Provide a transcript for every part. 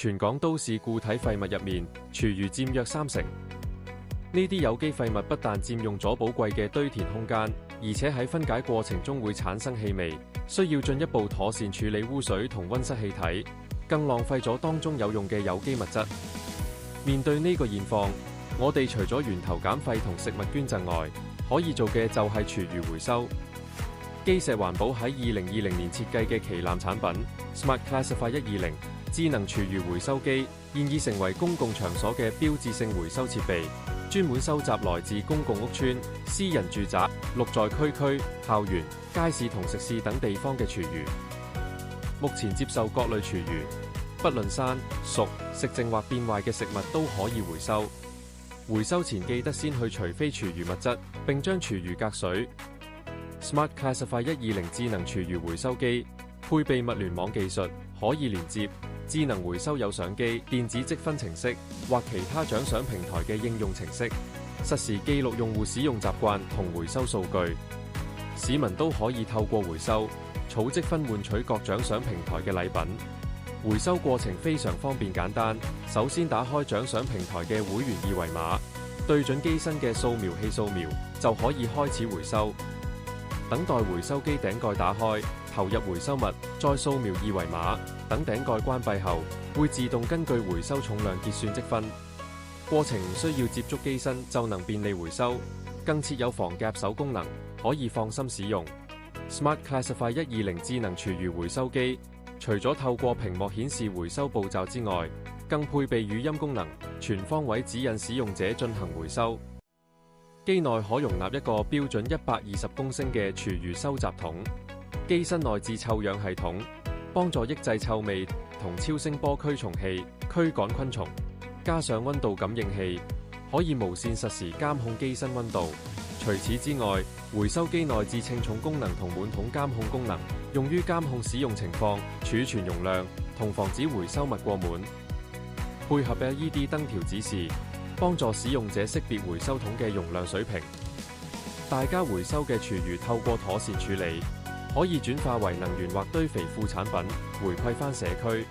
全港都市固體廢物入面，廚餘佔約30%。呢啲有機廢物不但佔用咗寶貴嘅堆填空間，而且喺分解過程中會產生氣味，需要進一步妥善處理污水同溫室氣體，更浪費咗當中有用嘅有機物質。面對呢個現況，我哋除咗源頭減廢同食物捐贈外，可以做嘅就係廚餘回收。基石環保喺2020年設計嘅旗艦產品 Smart Classifier 120智能廚餘回收機，現已成為公共場所嘅標誌性回收設備，專門收集來自公共屋邨、私人住宅、綠在區、校園、街市同食肆等地方嘅廚餘。目前接受各類廚餘，不論生、熟、食剩或變壞嘅食物都可以回收。回收前記得先去除非廚餘物質，並將廚餘隔水。Smart Classifier 120智能廚餘回收機配備物聯網技術，可以連接智能回收有相機、電子積分程式或其他獎賞平台嘅應用程式，實時記錄用戶使用習慣同回收數據。市民都可以透過回收儲積分換取各獎賞平台嘅禮品。回收過程非常方便簡單，首先打開獎賞平台嘅會員二維碼，對準機身嘅掃描器掃描，就可以開始回收。等待回收機頂蓋打開，投入回收物，再掃描二維碼，等頂蓋關閉後，會自動根據回收重量結算積分。過程唔需要接觸機身就能便利回收，更設有防夾手功能，可以放心使用。Smart Classifier 120智能廚餘回收機，除咗透過屏幕顯示回收步驟之外，更配備語音功能，全方位指引使用者進行回收。機內可容納一個標準120公升嘅廚餘收集桶，機身內置臭氧系統，幫助抑制臭味同超聲波驅蟲器驅趕昆蟲，加上溫度感應器，可以無線實時監控機身溫度。除此之外，回收機內置稱重功能同滿桶監控功能，用於監控使用情況、儲存容量同防止回收物過滿。配合 LED 燈條指示，幫助使用者識別回收桶嘅容量水平。大家回收嘅廚餘透過妥善處理，可以轉化為能源或堆肥副產品，回饋返社區。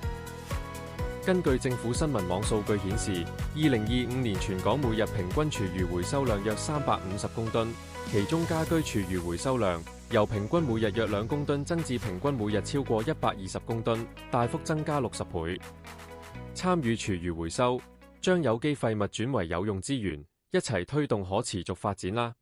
根據政府新聞網數據顯示，2025年全港每日平均廚餘回收量約350公噸，其中家居廚餘回收量由平均每日約2公噸增至平均每日超過120公噸，大幅增加60倍。參與廚餘回收，將有機廢物轉為有用資源，一齊推動可持續發展啦！